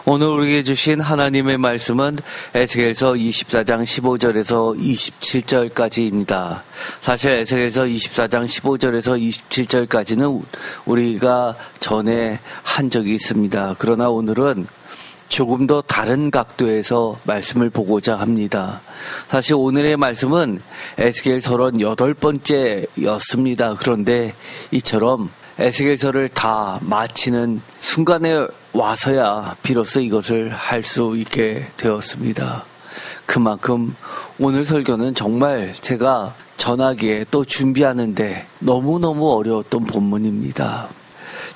오늘 우리에게 주신 하나님의 말씀은 에스겔서 24장 15절에서 27절까지입니다. 사실 에스겔서 24장 15절에서 27절까지는 우리가 전에 한 적이 있습니다. 그러나 오늘은 조금 더 다른 각도에서 말씀을 보고자 합니다. 사실 오늘의 말씀은 에스겔서론 8번째였습니다. 그런데 이처럼 에스겔서를 다 마치는 순간에 와서야 비로소 이것을 할 수 있게 되었습니다. 그만큼 오늘 설교는 정말 제가 전하기에 또 준비하는데 너무너무 어려웠던 본문입니다.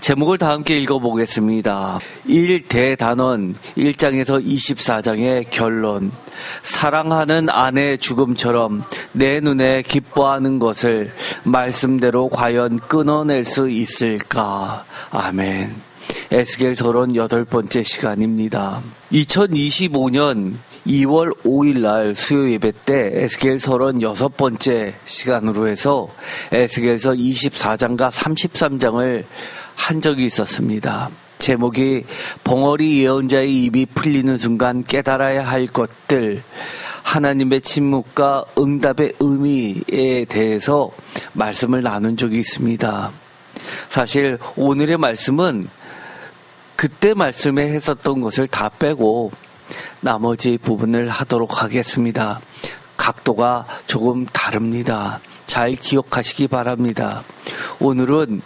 제목을 다 함께 읽어보겠습니다. 1대단원 1장에서 24장의 결론. 사랑하는 아내 죽음처럼 내 눈에 기뻐하는 것을 말씀대로 과연 끊어낼 수 있을까? 아멘. 에스겔서론 8번째 시간입니다. 2025년 2월 5일 날 수요 예배 때 에스겔서론 6번째 시간으로 해서 에스겔서 24장과 33장을 한 적이 있었습니다. 제목이 벙어리 예언자의 입이 풀리는 순간 깨달아야 할 것들, 하나님의 침묵과 응답의 의미에 대해서 말씀을 나눈 적이 있습니다. 사실 오늘의 말씀은 그때 말씀에 했었던 것을 다 빼고 나머지 부분을 하도록 하겠습니다. 각도가 조금 다릅니다. 잘 기억하시기 바랍니다. 오늘은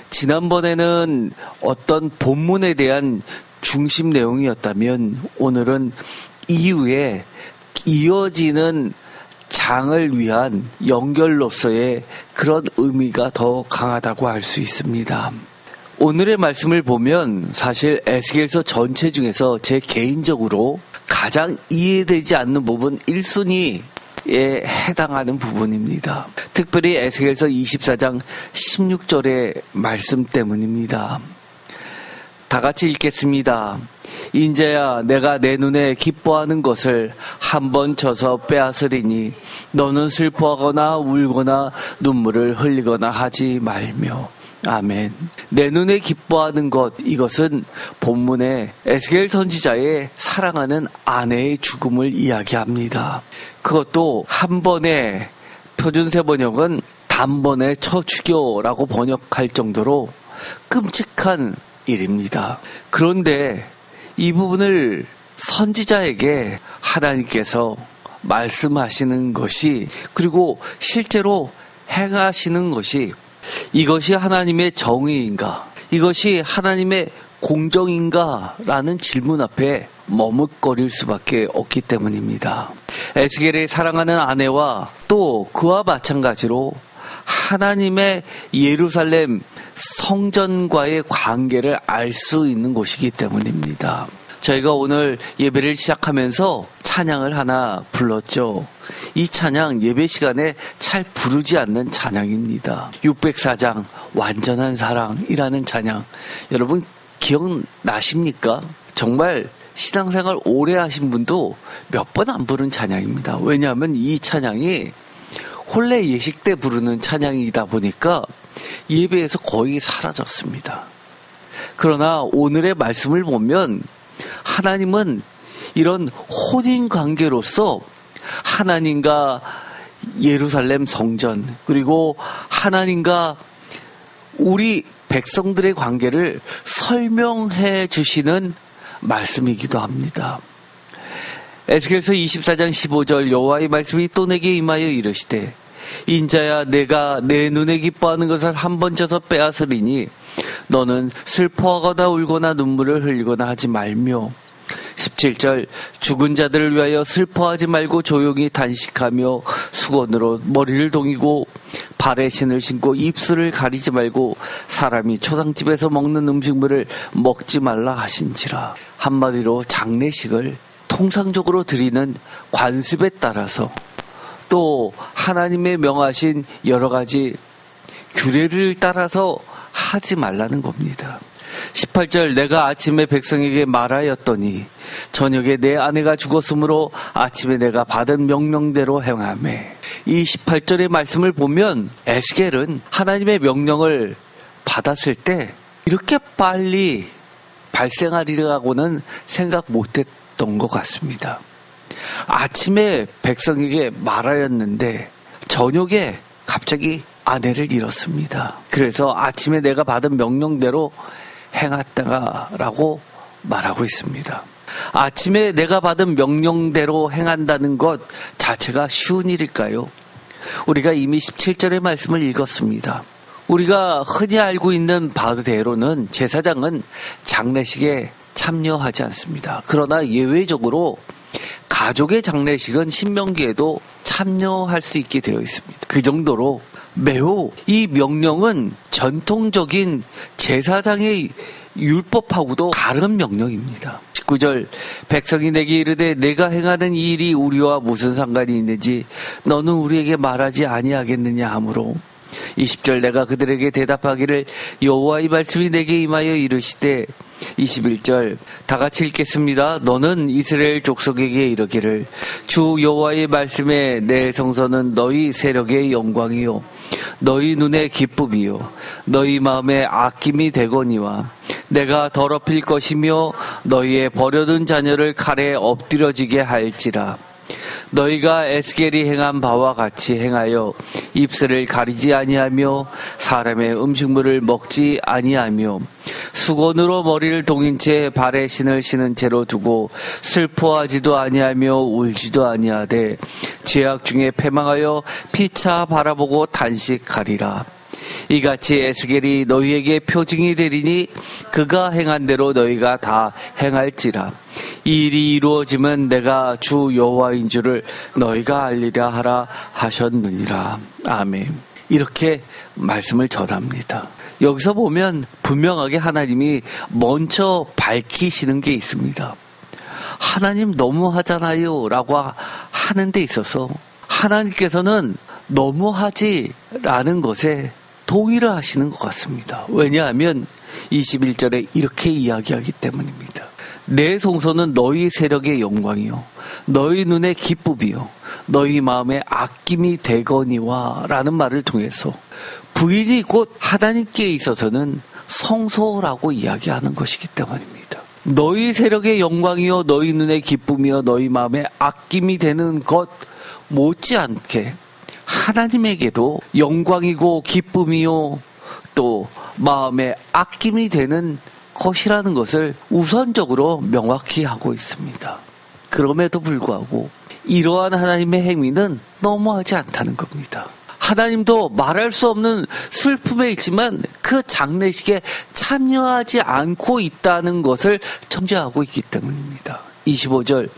지난번에는 어떤 본문에 대한 중심 내용이었다면 오늘은 이후에 이어지는 장을 위한 연결로서의 그런 의미가 더 강하다고 할 수 있습니다. 오늘의 말씀을 보면 사실 에스겔서 전체 중에서 제 개인적으로 가장 이해되지 않는 부분 1순위에 해당하는 부분입니다. 특별히 에스겔서 24장 16절의 말씀 때문입니다. 다 같이 읽겠습니다. 인자야 내가 내 눈에 기뻐하는 것을 한번 쳐서 빼앗으리니 너는 슬퍼하거나 울거나 눈물을 흘리거나 하지 말며. 아멘. 내 눈에 기뻐하는 것, 이것은 본문에 에스겔 선지자의 사랑하는 아내의 죽음을 이야기합니다. 그것도 한 번에, 표준세 번역은 단번에 쳐 죽여라고 번역할 정도로 끔찍한 일입니다. 그런데 이 부분을 선지자에게 하나님께서 말씀하시는 것이, 그리고 실제로 행하시는 것이, 이것이 하나님의 정의인가? 이것이 하나님의 공정인가? 라는 질문 앞에 머뭇거릴 수밖에 없기 때문입니다. 에스겔의 사랑하는 아내와 또 그와 마찬가지로 하나님의 예루살렘 성전과의 관계를 알 수 있는 곳이기 때문입니다. 저희가 오늘 예배를 시작하면서 찬양을 하나 불렀죠. 이 찬양 예배 시간에 잘 부르지 않는 찬양입니다. 604장 완전한 사랑이라는 찬양, 여러분 기억나십니까? 정말 신앙생활 오래 하신 분도 몇 번 안 부른 찬양입니다. 왜냐하면 이 찬양이 혼례 예식 때 부르는 찬양이다 보니까 예배에서 거의 사라졌습니다. 그러나 오늘의 말씀을 보면 하나님은 이런 혼인 관계로서 하나님과 예루살렘 성전, 그리고 하나님과 우리 백성들의 관계를 설명해 주시는 말씀이기도 합니다. 에스겔서 24장 15절 여호와의 말씀이 또 내게 임하여 이르시되 인자야 내가 내 눈에 기뻐하는 것을 한 번 쳐서 빼앗으리니 너는 슬퍼하거나 울거나 눈물을 흘리거나 하지 말며. 17절 죽은 자들을 위하여 슬퍼하지 말고 조용히 단식하며 수건으로 머리를 동이고 발에 신을 신고 입술을 가리지 말고 사람이 초상집에서 먹는 음식물을 먹지 말라 하신지라. 한마디로 장례식을 통상적으로 드리는 관습에 따라서 또 하나님의 명하신 여러 가지 규례를 따라서 하지 말라는 겁니다. 18절 내가 아침에 백성에게 말하였더니 저녁에 내 아내가 죽었으므로 아침에 내가 받은 명령대로 행하매. 이 18절의 말씀을 보면 에스겔은 하나님의 명령을 받았을 때 이렇게 빨리 발생하리라고는 생각 못했던 것 같습니다. 아침에 백성에게 말하였는데 저녁에 갑자기 아내를 잃었습니다. 그래서 아침에 내가 받은 명령대로 행했다라고 말하고 있습니다. 아침에 내가 받은 명령대로 행한다는 것 자체가 쉬운 일일까요? 우리가 이미 17절의 말씀을 읽었습니다. 우리가 흔히 알고 있는 바대로는 제사장은 장례식에 참여하지 않습니다. 그러나 예외적으로 가족의 장례식은 신명기에도 참여할 수 있게 되어 있습니다. 그 정도로 매우 이 명령은 전통적인 제사장의 율법하고도 다른 명령입니다. 19절 백성이 내게 이르되 내가 행하는 이 일이 우리와 무슨 상관이 있는지 너는 우리에게 말하지 아니하겠느냐 하므로 20절 내가 그들에게 대답하기를 여호와의 말씀이 내게 임하여 이르시되 21절 다 같이 읽겠습니다. 너는 이스라엘 족속에게 이르기를 주 여호와의 말씀에 내 성소는 너희 세력의 영광이요 너희 눈의 기쁨이요 너희 마음에 아낌이 되거니와 내가 더럽힐 것이며 너희의 버려둔 자녀를 칼에 엎드려지게 할지라 너희가 에스겔이 행한 바와 같이 행하여 입술을 가리지 아니하며 사람의 음식물을 먹지 아니하며 수건으로 머리를 동인 채 발에 신을 신은 채로 두고 슬퍼하지도 아니하며 울지도 아니하되 죄악 중에 패망하여 피차 바라보고 단식하리라. 이같이 에스겔이 너희에게 표징이 되리니 그가 행한 대로 너희가 다 행할지라. 이 일이 이루어지면 내가 주 여호와인 줄을 너희가 알리라 하라 하셨느니라. 아멘. 이렇게 말씀을 전합니다. 여기서 보면 분명하게 하나님이 먼저 밝히시는 게 있습니다. 하나님 너무하잖아요 라고 하는 데 있어서 하나님께서는 너무하지라는 것에 동의를 하시는 것 같습니다. 왜냐하면 21절에 이렇게 이야기하기 때문입니다. 내 성소는 너희 세력의 영광이요 너희 눈의 기쁨이요 너희 마음에 아낌이 되거니와 라는 말을 통해서 부인이 곧 하나님께 있어서는 성소라고 이야기하는 것이기 때문입니다. 너희 세력의 영광이요 너희 눈의 기쁨이요 너희 마음에 아낌이 되는 것 못지않게 하나님에게도 영광이고 기쁨이요 또 마음에 아낌이 되는 것이라는 것을 우선적으로 명확히 하고 있습니다. 그럼에도 불구하고 이러한 하나님의 행위는 너무하지 않다는 겁니다. 하나님도 말할 수 없는 슬픔에 있지만 그 장례식에 참여하지 않고 있다는 것을 청지하고 있기 때문입니다. 25절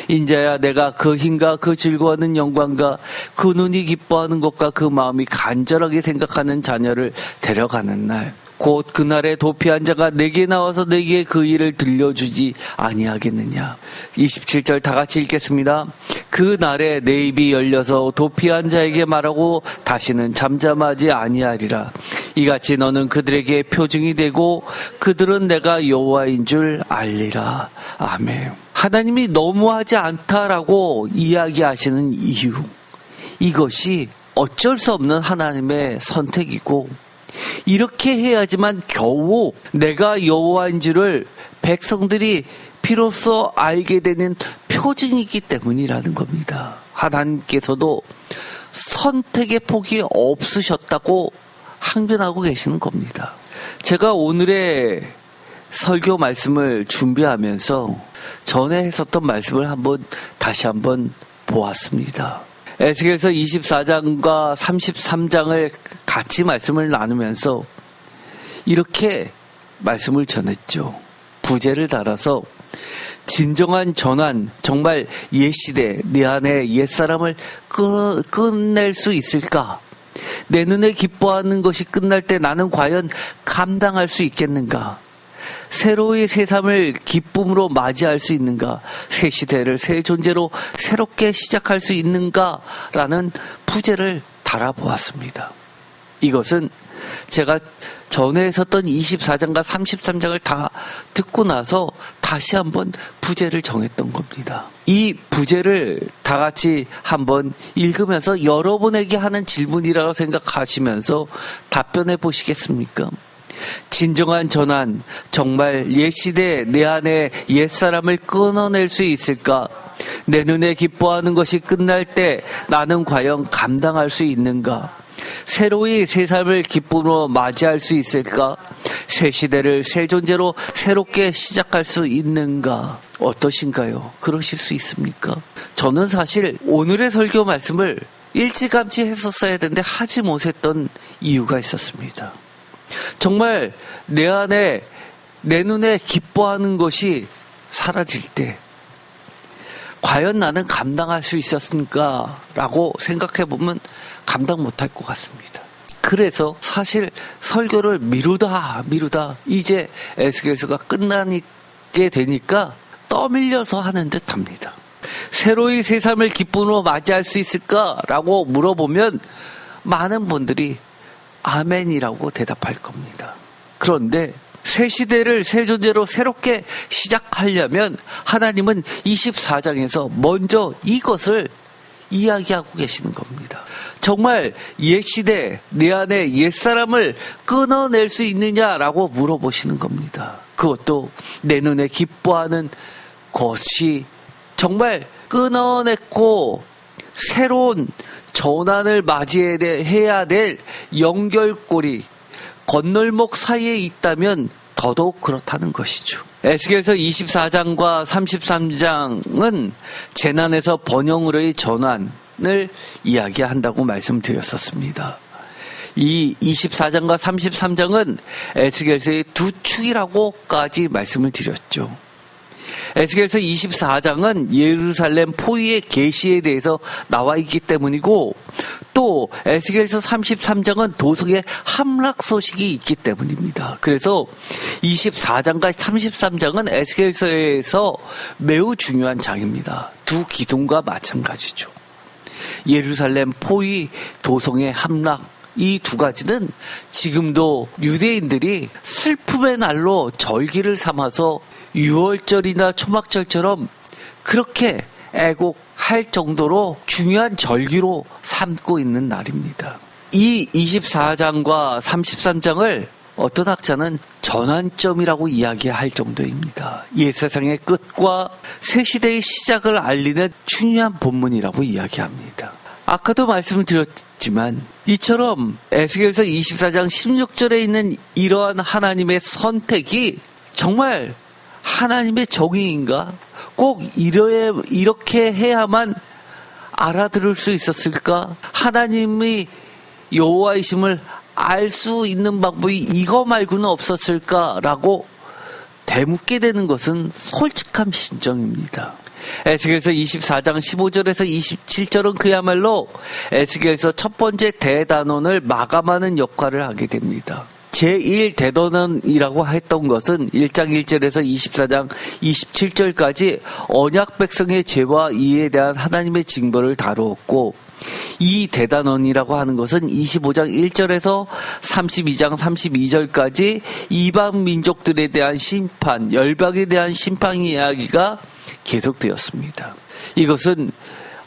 인자야 내가 그 힘과 그 즐거워하는 영광과 그 눈이 기뻐하는 것과 그 마음이 간절하게 생각하는 자녀를 데려가는 날 곧 그날에 도피한 자가 내게 나와서 내게 그 일을 들려주지 아니하겠느냐. 27절 다 같이 읽겠습니다. 그 날에 내 입이 열려서 도피한 자에게 말하고 다시는 잠잠하지 아니하리라. 이같이 너는 그들에게 표징이 되고 그들은 내가 여호와인 줄 알리라. 아멘. 하나님이 너무하지 않다라고 이야기하시는 이유, 이것이 어쩔 수 없는 하나님의 선택이고 이렇게 해야지만 겨우 내가 여호와인 줄을 백성들이 비로소 알게 되는 표징이기 때문이라는 겁니다. 하나님께서도 선택의 폭이 없으셨다고 항변하고 계시는 겁니다. 제가 오늘의 설교 말씀을 준비하면서 전에 했었던 말씀을 다시 한번 보았습니다. 에스겔서 24장과 33장을 같이 말씀을 나누면서 이렇게 말씀을 전했죠. 부제를 달아서 진정한 전환, 정말 옛시대, 내 안에 옛사람을 끝낼 수 있을까? 내 눈에 기뻐하는 것이 끝날 때 나는 과연 감당할 수 있겠는가? 새로이 새삼을 기쁨으로 맞이할 수 있는가? 새 시대를 새 존재로 새롭게 시작할 수 있는가라는 부제를 달아보았습니다. 이것은 제가 전에 했었던 24장과 33장을 다 듣고 나서 다시 한번 부제를 정했던 겁니다. 이 부제를 다 같이 한번 읽으면서 여러분에게 하는 질문이라고 생각하시면서 답변해 보시겠습니까? 진정한 전환, 정말 옛 시대 내 안에 옛사람을 끊어낼 수 있을까? 내 눈에 기뻐하는 것이 끝날 때 나는 과연 감당할 수 있는가? 새로이 새 삶을 기쁨으로 맞이할 수 있을까? 새 시대를 새 존재로 새롭게 시작할 수 있는가? 어떠신가요? 그러실 수 있습니까? 저는 사실 오늘의 설교 말씀을 일찌감치 했었어야 되는데 하지 못했던 이유가 있었습니다. 정말 내 안에 내 눈에 기뻐하는 것이 사라질 때 과연 나는 감당할 수 있었을까? 라고 생각해보면 감당 못할 것 같습니다. 그래서 사실 설교를 미루다 이제 에스겔서가 끝나게 되니까 떠밀려서 하는 듯합니다. 새로이 새 삶을 기쁨으로 맞이할 수 있을까라고 물어보면 많은 분들이 아멘이라고 대답할 겁니다. 그런데 새 시대를 새 존재로 새롭게 시작하려면 하나님은 24장에서 먼저 이것을 이야기하고 계시는 겁니다. 정말 옛 시대, 내 안에 옛 사람을 끊어낼 수 있느냐라고 물어보시는 겁니다. 그것도 내 눈에 기뻐하는 것이 정말 끊어냈고 새로운 전환을 맞이해야 될 연결고리, 건널목 사이에 있다면 더더욱 그렇다는 것이죠. 에스겔서 24장과 33장은 재난에서 번영으로의 전환을 이야기한다고 말씀드렸었습니다. 이 24장과 33장은 에스겔서의 두 축이라고까지 말씀을 드렸죠. 에스겔서 24장은 예루살렘 포위의 계시에 대해서 나와 있기 때문이고 또 에스겔서 33장은 도성의 함락 소식이 있기 때문입니다. 그래서 24장과 33장은 에스겔서에서 매우 중요한 장입니다. 두 기둥과 마찬가지죠. 예루살렘 포위, 도성의 함락, 이 두 가지는 지금도 유대인들이 슬픔의 날로 절기를 삼아서 6월절이나 초막절처럼 그렇게 애곡할 정도로 중요한 절기로 삼고 있는 날입니다. 이 24장과 33장을 어떤 학자는 전환점이라고 이야기할 정도입니다. 옛세상의 끝과 새 시대의 시작을 알리는 중요한 본문이라고 이야기합니다. 아까도 말씀드렸지만 이처럼 에스겔서 24장 16절에 있는 이러한 하나님의 선택이 정말 하나님의 정의인가? 꼭 이렇게 해야만 알아들을 수 있었을까? 하나님이 여호와이심을 알 수 있는 방법이 이거 말고는 없었을까라고 되묻게 되는 것은 솔직한 심정입니다. 에스겔서 24장 15절에서 27절은 그야말로 에스겔서 첫 번째 대단원을 마감하는 역할을 하게 됩니다. 제1대단원이라고 했던 것은 1장 1절에서 24장 27절까지 언약 백성의 죄와 이에 대한 하나님의 징벌을 다루었고 이 대단원이라고 하는 것은 25장 1절에서 32장 32절까지 이방 민족들에 대한 심판, 열방에 대한 심판 이야기가 계속되었습니다. 이것은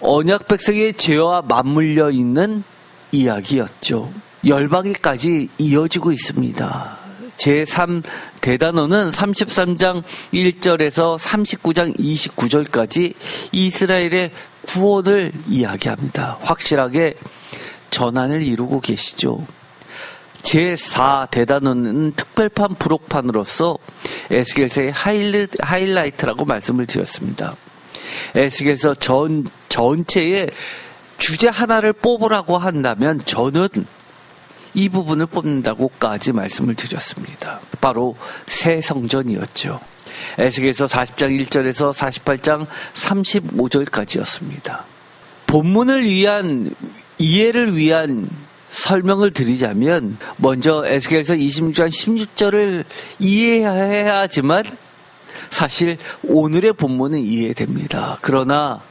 언약 백성의 죄와 맞물려 있는 이야기였죠. 열방에까지 이어지고 있습니다. 제3대단원은 33장 1절에서 39장 29절까지 이스라엘의 구원을 이야기합니다. 확실하게 전환을 이루고 계시죠. 제4대단원은 특별판 부록판으로서 에스겔서의 하이라이트라고 말씀을 드렸습니다. 에스겔서 전체의 주제 하나를 뽑으라고 한다면 저는 이 부분을 뽑는다고까지 말씀을 드렸습니다. 바로 새 성전이었죠. 에스겔서 40장 1절에서 48장 35절까지였습니다. 본문을 위한 이해를 위한 설명을 드리자면 먼저 에스겔서 26장 16절을 이해해야 하지만 사실 오늘의 본문은 이해됩니다. 그러나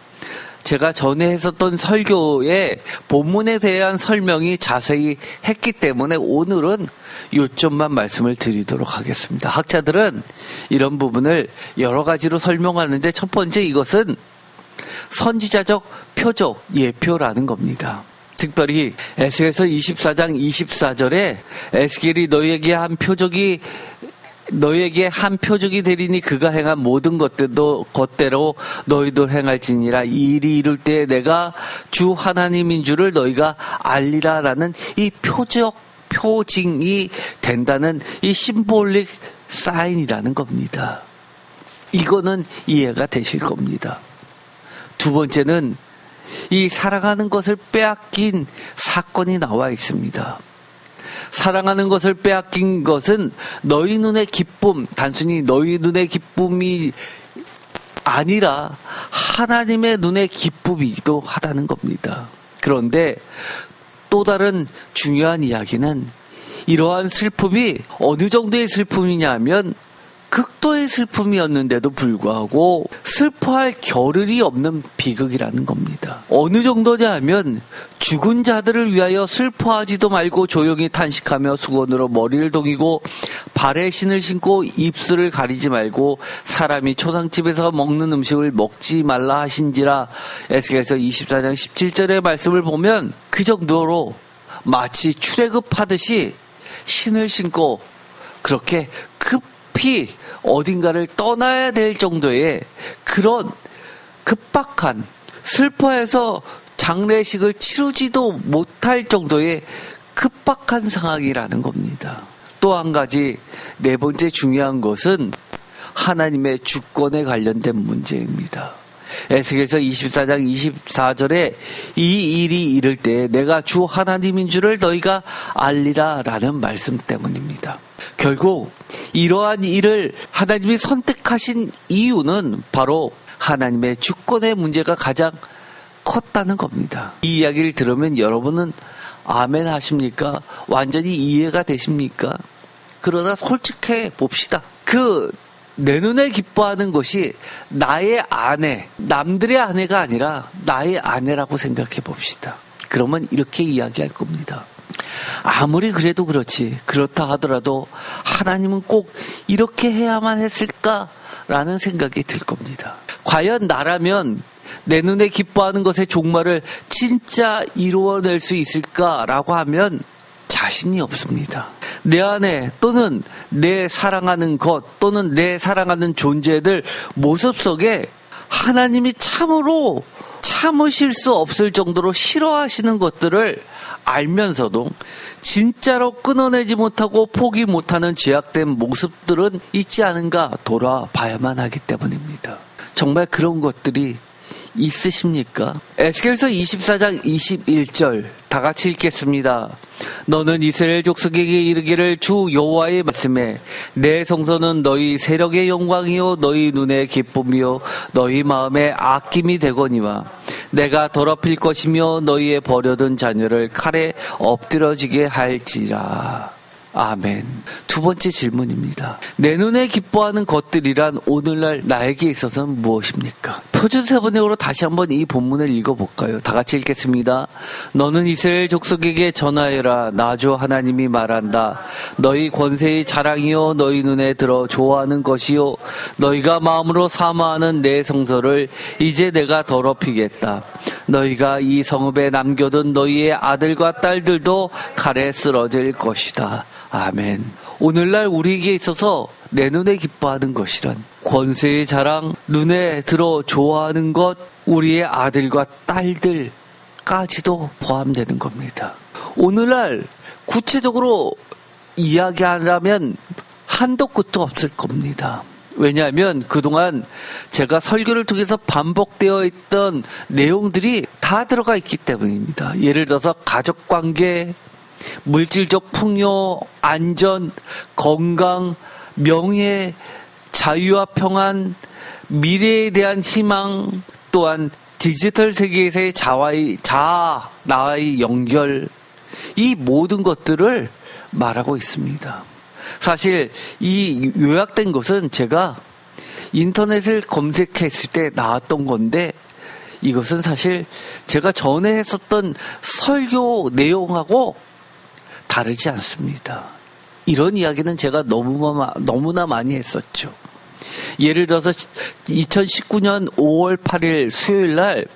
제가 전에 했었던 설교에 본문에 대한 설명이 자세히 했기 때문에 오늘은 요점만 말씀을 드리도록 하겠습니다. 학자들은 이런 부분을 여러 가지로 설명하는데 첫 번째 이것은 선지자적 표적, 예표라는 겁니다. 특별히 에스겔서 24장 24절에 에스겔이 너희에게 한 표적이 되리니 그가 행한 모든 것대로 너희도 행할지니라. 이 일이 이룰 때 내가 주 하나님인 줄을 너희가 알리라라는 이 표징이 된다는 이 심볼릭 사인이라는 겁니다. 이거는 이해가 되실 겁니다. 두 번째는 이 사랑하는 것을 빼앗긴 사건이 나와 있습니다. 사랑하는 것을 빼앗긴 것은 너희 눈의 기쁨, 단순히 너희 눈의 기쁨이 아니라 하나님의 눈의 기쁨이기도 하다는 겁니다. 그런데 또 다른 중요한 이야기는 이러한 슬픔이 어느 정도의 슬픔이냐 하면 극도의 슬픔이었는데도 불구하고 슬퍼할 겨를이 없는 비극이라는 겁니다. 어느 정도냐 하면 죽은 자들을 위하여 슬퍼하지도 말고 조용히 탄식하며 수건으로 머리를 동이고 발에 신을 신고 입술을 가리지 말고 사람이 초상집에서 먹는 음식을 먹지 말라 하신지라. 에스겔서 24장 17절의 말씀을 보면 그 정도로 마치 출애굽하듯이 신을 신고 그렇게 급히 어딘가를 떠나야 될 정도의 그런 급박한, 슬퍼해서 장례식을 치르지도 못할 정도의 급박한 상황이라는 겁니다. 또 한 가지, 네 번째 중요한 것은 하나님의 주권에 관련된 문제입니다. 에스겔서 24장 24절에 이 일이 이를 때 내가 주 하나님인 줄을 너희가 알리라 라는 말씀 때문입니다. 결국 이러한 일을 하나님이 선택하신 이유는 바로 하나님의 주권의 문제가 가장 컸다는 겁니다. 이 이야기를 들으면 여러분은 아멘 하십니까? 완전히 이해가 되십니까? 그러나 솔직해 봅시다. 내 눈에 기뻐하는 것이 나의 아내, 남들의 아내가 아니라 나의 아내라고 생각해 봅시다. 그러면 이렇게 이야기할 겁니다. 아무리 그래도 그렇지, 그렇다 하더라도 하나님은 꼭 이렇게 해야만 했을까라는 생각이 들 겁니다. 과연 나라면 내 눈에 기뻐하는 것의 종말을 진짜 이루어낼 수 있을까라고 하면 자신이 없습니다. 내 안에 또는 내 사랑하는 것 또는 내 사랑하는 존재들 모습 속에 하나님이 참으로 참으실 수 없을 정도로 싫어하시는 것들을 알면서도 진짜로 끊어내지 못하고 포기 못하는 죄악된 모습들은 있지 않은가 돌아봐야만 하기 때문입니다. 정말 그런 것들이 있으십니까? 에스겔서 24장 21절 다 같이 읽겠습니다. 너는 이스라엘 족속에게 이르기를 주 여호와의 말씀에 내 성소는 너희 세력의 영광이요 너희 눈의 기쁨이요 너희 마음의 아낌이 되거니와 내가 더럽힐 것이며 너희의 버려둔 자녀를 칼에 엎드러지게 할지라. 아멘. 두 번째 질문입니다. 내 눈에 기뻐하는 것들이란 오늘날 나에게 있어서는 무엇입니까? 표준 세번역으로 다시 한번 이 본문을 읽어볼까요? 다 같이 읽겠습니다. 너는 이스라엘 족속에게 전하여라. 나 주 하나님이 말한다. 너희 권세의 자랑이요 너희 눈에 들어 좋아하는 것이요 너희가 마음으로 사모하는 내 성소를 이제 내가 더럽히겠다. 너희가 이 성읍에 남겨둔 너희의 아들과 딸들도 칼에 쓰러질 것이다. 아멘. 오늘날 우리에게 있어서 내 눈에 기뻐하는 것이란 권세의 자랑, 눈에 들어 좋아하는 것, 우리의 아들과 딸들까지도 포함되는 겁니다. 오늘날 구체적으로 이야기하려면 한도 끝도 없을 겁니다. 왜냐하면 그동안 제가 설교를 통해서 반복되어 있던 내용들이 다 들어가 있기 때문입니다. 예를 들어서 가족관계, 물질적 풍요, 안전, 건강, 명예, 자유와 평안, 미래에 대한 희망, 또한 디지털 세계에서의 자아, 나의 연결, 이 모든 것들을 말하고 있습니다. 사실 이 요약된 것은 제가 인터넷을 검색했을 때 나왔던 건데 이것은 사실 제가 전에 했었던 설교 내용하고 다르지 않습니다. 이런 이야기는 제가 너무나 많이 했었죠. 예를 들어서 2019년 5월 8일 수요일 날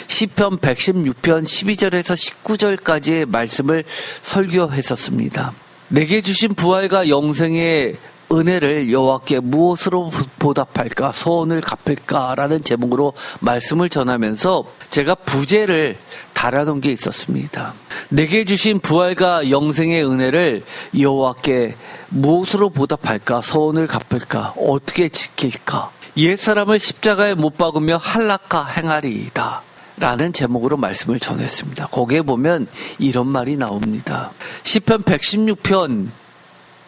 시편 116편 12절에서 19절까지의 말씀을 설교했었습니다. 내게 주신 부활과 영생의 은혜를 여호와께 무엇으로 보답할까? 소원을 갚을까라는 제목으로 말씀을 전하면서 제가 부제를 달아놓은 게 있었습니다. 내게 주신 부활과 영생의 은혜를 여호와께 무엇으로 보답할까? 소원을 갚을까? 어떻게 지킬까? 옛사람을 십자가에 못 박으며 할락하 행하리이다 라는 제목으로 말씀을 전했습니다. 거기에 보면 이런 말이 나옵니다. 시편 116편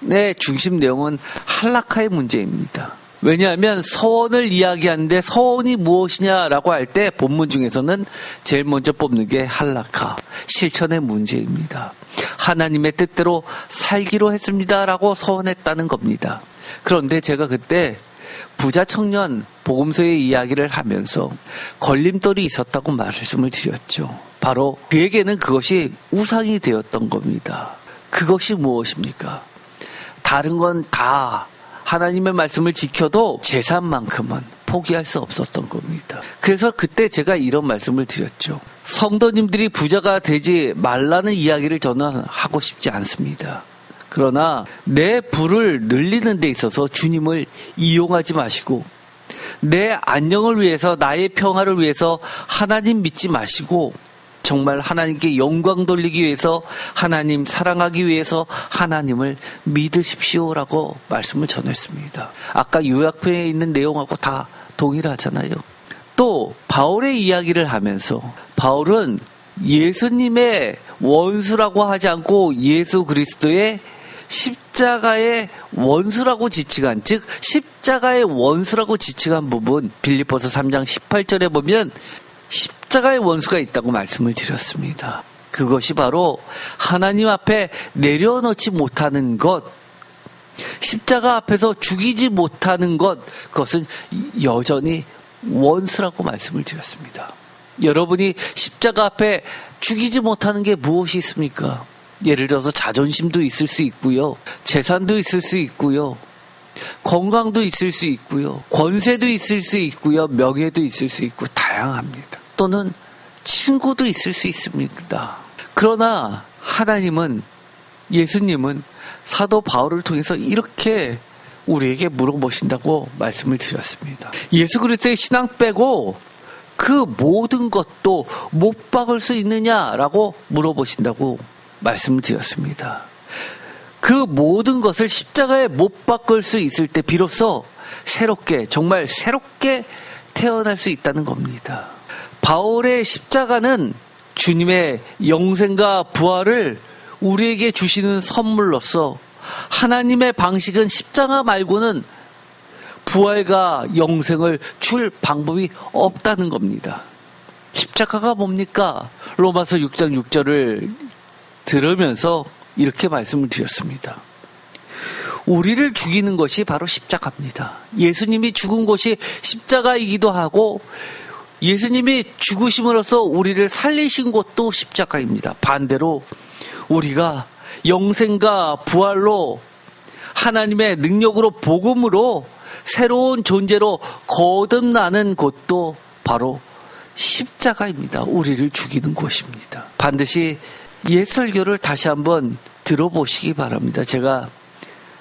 의 중심 내용은 할라카의 문제입니다. 왜냐하면 서원을 이야기하는데 서원이 무엇이냐라고 할 때 본문 중에서는 제일 먼저 뽑는 게 할라카, 실천의 문제입니다. 하나님의 뜻대로 살기로 했습니다라고 서원했다는 겁니다. 그런데 제가 그때 부자 청년 복음서의 이야기를 하면서 걸림돌이 있었다고 말씀을 드렸죠. 바로 그에게는 그것이 우상이 되었던 겁니다. 그것이 무엇입니까? 다른 건 다 하나님의 말씀을 지켜도 재산만큼은 포기할 수 없었던 겁니다. 그래서 그때 제가 이런 말씀을 드렸죠. 성도님들이 부자가 되지 말라는 이야기를 저는 하고 싶지 않습니다. 그러나 내 부를 늘리는 데 있어서 주님을 이용하지 마시고 내 안녕을 위해서 나의 평화를 위해서 하나님 믿지 마시고 정말 하나님께 영광 돌리기 위해서 하나님 사랑하기 위해서 하나님을 믿으십시오라고 말씀을 전했습니다. 아까 요약편에 있는 내용하고 다 동일하잖아요. 또 바울의 이야기를 하면서 바울은 예수님의 원수라고 하지 않고 예수 그리스도의 십자가의 원수라고 지칭한, 즉 십자가의 원수라고 지칭한 부분 빌립보서 3장 18절에 보면 십자가의 원수가 있다고 말씀을 드렸습니다. 그것이 바로 하나님 앞에 내려놓지 못하는 것, 십자가 앞에서 죽이지 못하는 것, 그것은 여전히 원수라고 말씀을 드렸습니다. 여러분이 십자가 앞에 죽이지 못하는 게 무엇이 있습니까? 예를 들어서 자존심도 있을 수 있고요, 재산도 있을 수 있고요, 건강도 있을 수 있고요, 권세도 있을 수 있고요, 명예도 있을 수 있고 다양합니다. 또는 친구도 있을 수 있습니다. 그러나 하나님은, 예수님은 사도 바울을 통해서 이렇게 우리에게 물어보신다고 말씀을 드렸습니다. 예수 그리스도의 신앙 빼고 그 모든 것도 못 박을 수 있느냐라고 물어보신다고 말씀을 드렸습니다. 그 모든 것을 십자가에 못 박을 수 있을 때 비로소 새롭게, 정말 새롭게 태어날 수 있다는 겁니다. 바울의 십자가는 주님의 영생과 부활을 우리에게 주시는 선물로서 하나님의 방식은 십자가 말고는 부활과 영생을 줄 방법이 없다는 겁니다. 십자가가 뭡니까? 로마서 6장 6절을 들으면서 이렇게 말씀을 드렸습니다. 우리를 죽이는 것이 바로 십자가입니다. 예수님이 죽은 것이 십자가이기도 하고 예수님이 죽으심으로써 우리를 살리신 것도 십자가입니다. 반대로 우리가 영생과 부활로 하나님의 능력으로 복음으로 새로운 존재로 거듭나는 곳도 바로 십자가입니다. 우리를 죽이는 곳입니다. 반드시 옛 설교를 다시 한번 들어보시기 바랍니다. 제가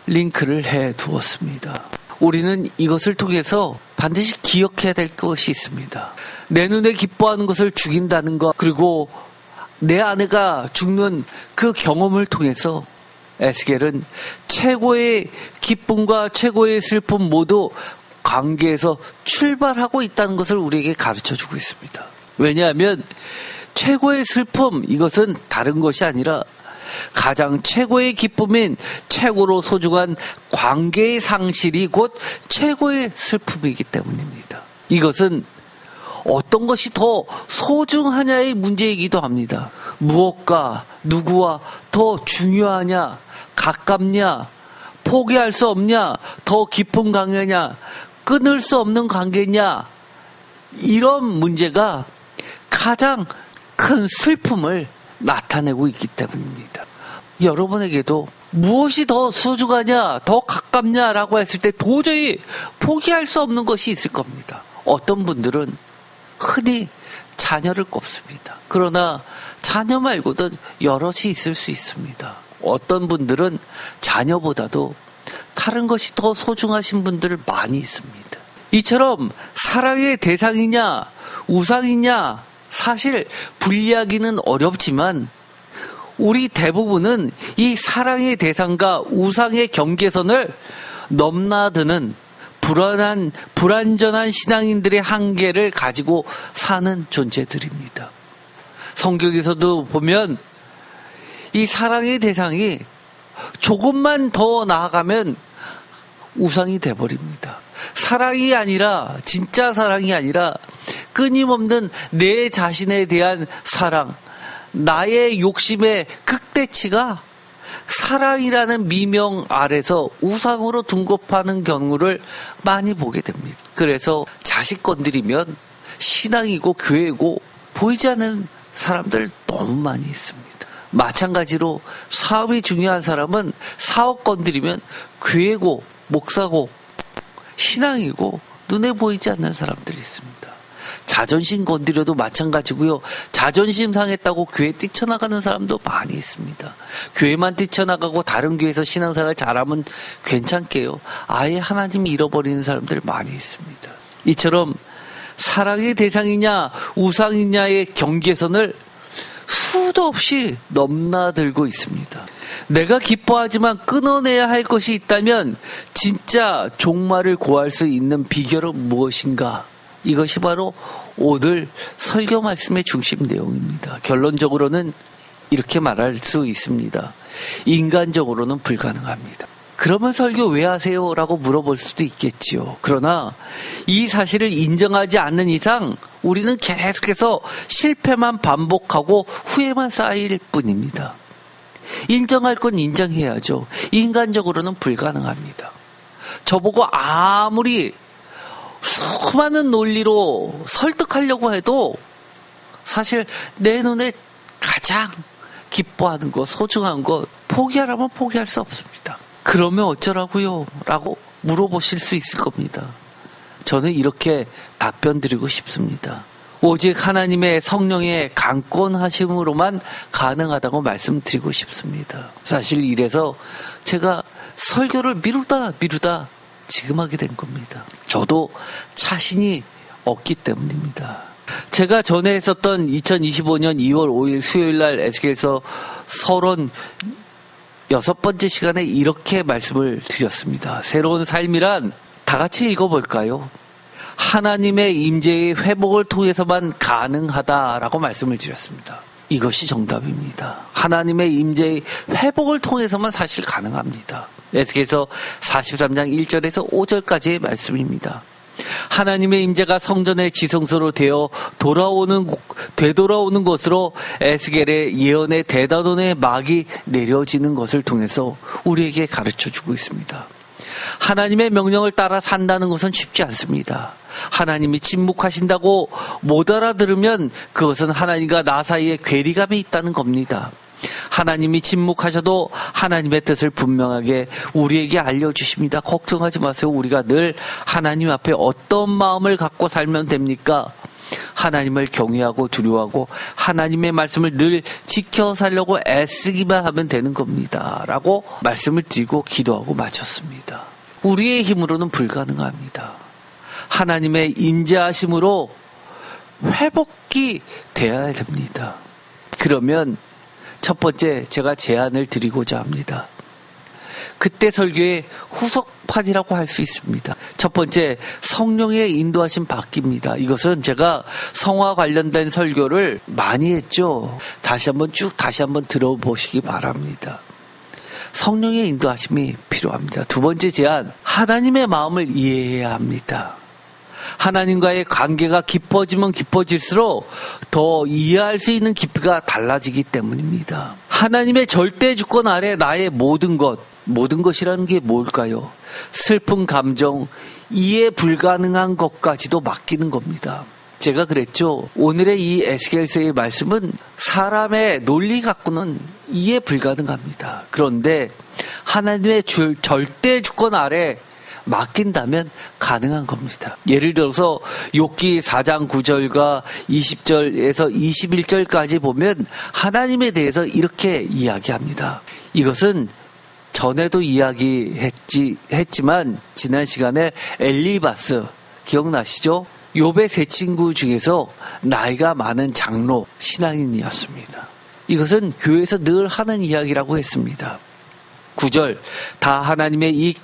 링크를 해 두었습니다. 우리는 이것을 통해서 반드시 기억해야 될 것이 있습니다. 내 눈에 기뻐하는 것을 죽인다는 것, 그리고 내 아내가 죽는 그 경험을 통해서 에스겔은 최고의 기쁨과 최고의 슬픔 모두 관계에서 출발하고 있다는 것을 우리에게 가르쳐주고 있습니다. 왜냐하면 최고의 슬픔, 이것은 다른 것이 아니라 가장 최고의 기쁨인 최고로 소중한 관계의 상실이 곧 최고의 슬픔이기 때문입니다. 이것은 어떤 것이 더 소중하냐의 문제이기도 합니다. 무엇과 누구와 더 중요하냐, 가깝냐, 포기할 수 없냐, 더 깊은 관계냐, 끊을 수 없는 관계냐, 이런 문제가 가장 큰 슬픔을 나타내고 있기 때문입니다. 여러분에게도 무엇이 더 소중하냐, 더 가깝냐라고 했을 때 도저히 포기할 수 없는 것이 있을 겁니다. 어떤 분들은 흔히 자녀를 꼽습니다. 그러나 자녀 말고도 여럿이 있을 수 있습니다. 어떤 분들은 자녀보다도 다른 것이 더 소중하신 분들 많이 있습니다. 이처럼 사랑의 대상이냐 우상이냐 사실 분리하기는 어렵지만 우리 대부분은 이 사랑의 대상과 우상의 경계선을 넘나드는 불완전한 신앙인들의 한계를 가지고 사는 존재들입니다. 성경에서도 보면 이 사랑의 대상이 조금만 더 나아가면 우상이 돼버립니다. 사랑이 아니라, 진짜 사랑이 아니라 끊임없는 내 자신에 대한 사랑, 나의 욕심의 극대치가 사랑이라는 미명 아래서 우상으로 둔갑하는 경우를 많이 보게 됩니다. 그래서 자식 건드리면 신앙이고 교회고 보이지 않는 사람들 너무 많이 있습니다. 마찬가지로 사업이 중요한 사람은 사업 건드리면 교회고 목사고 신앙이고 눈에 보이지 않는 사람들이 있습니다. 자존심 건드려도 마찬가지고요. 자존심 상했다고 교회 뛰쳐나가는 사람도 많이 있습니다. 교회만 뛰쳐나가고 다른 교회에서 신앙생활 잘하면 괜찮게요. 아예 하나님 잃어버리는 사람들 많이 있습니다. 이처럼 사랑의 대상이냐 우상이냐의 경계선을 수도 없이 넘나들고 있습니다. 내가 기뻐하지만 끊어내야 할 것이 있다면 진짜 종말을 구할 수 있는 비결은 무엇인가? 이것이 바로 오늘 설교 말씀의 중심 내용입니다. 결론적으로는 이렇게 말할 수 있습니다. 인간적으로는 불가능합니다. 그러면 설교 왜 하세요? 라고 물어볼 수도 있겠지요. 그러나 이 사실을 인정하지 않는 이상 우리는 계속해서 실패만 반복하고 후회만 쌓일 뿐입니다. 인정할 건 인정해야죠. 인간적으로는 불가능합니다. 저보고 아무리 수많은 논리로 설득하려고 해도 사실 내 눈에 가장 기뻐하는 것, 소중한 것 포기하라면 포기할 수 없습니다. 그러면 어쩌라고요? 라고 물어보실 수 있을 겁니다. 저는 이렇게 답변 드리고 싶습니다. 오직 하나님의 성령의 강권하심으로만 가능하다고 말씀드리고 싶습니다. 사실 이래서 제가 설교를 미루다 지금 하게 된 겁니다. 저도 자신이 없기 때문입니다. 제가 전에 했었던 2025년 2월 5일 수요일 날 에스겔서 서론 6번째 시간에 이렇게 말씀을 드렸습니다. 새로운 삶이란 다 같이 읽어볼까요? 하나님의 임재의 회복을 통해서만 가능하다라고 말씀을 드렸습니다. 이것이 정답입니다. 하나님의 임재의 회복을 통해서만 사실 가능합니다. 에스겔서 43장 1절에서 5절까지의 말씀입니다. 하나님의 임재가 성전의 지성소로 되돌아오는 것으로 에스겔의 예언의 대다돈의 막이 내려지는 것을 통해서 우리에게 가르쳐주고 있습니다. 하나님의 명령을 따라 산다는 것은 쉽지 않습니다. 하나님이 침묵하신다고 못 알아들으면 그것은 하나님과 나 사이에 괴리감이 있다는 겁니다. 하나님이 침묵하셔도 하나님의 뜻을 분명하게 우리에게 알려주십니다. 걱정하지 마세요. 우리가 늘 하나님 앞에 어떤 마음을 갖고 살면 됩니까? 하나님을 경외하고 두려워하고 하나님의 말씀을 늘 지켜 살려고 애쓰기만 하면 되는 겁니다. 라고 말씀을 드리고 기도하고 마쳤습니다. 우리의 힘으로는 불가능합니다. 하나님의 임재하심으로 회복이 되어야 됩니다. 그러면 첫 번째 제가 제안을 드리고자 합니다. 그때 설교의 후속판이라고 할 수 있습니다. 첫 번째, 성령의 인도하심 받기입니다. 이것은 제가 성화 관련된 설교를 많이 했죠. 다시 한번 들어보시기 바랍니다. 성령의 인도하심이 필요합니다. 두 번째 제안, 하나님의 마음을 이해해야 합니다. 하나님과의 관계가 깊어지면 깊어질수록 더 이해할 수 있는 깊이가 달라지기 때문입니다. 하나님의 절대 주권 아래 나의 모든 것이라는 게 뭘까요? 슬픈 감정, 이해 불가능한 것까지도 맡기는 겁니다. 제가 그랬죠. 오늘의 이 에스겔서의 말씀은 사람의 논리 갖고는 이해 불가능합니다. 그런데 하나님의 절대 주권 아래 맡긴다면 가능한 겁니다. 예를 들어서 욥기 4장 9절과 20절에서 21절까지 보면 하나님에 대해서 이렇게 이야기합니다. 이것은 전에도 이야기했지만 지난 시간에 엘리바스 기억나시죠? 욥의 세 친구 중에서 나이가 많은 장로 신앙인이었습니다. 이것은 교회에서 늘 하는 이야기라고 했습니다. 9절 다 하나님의 이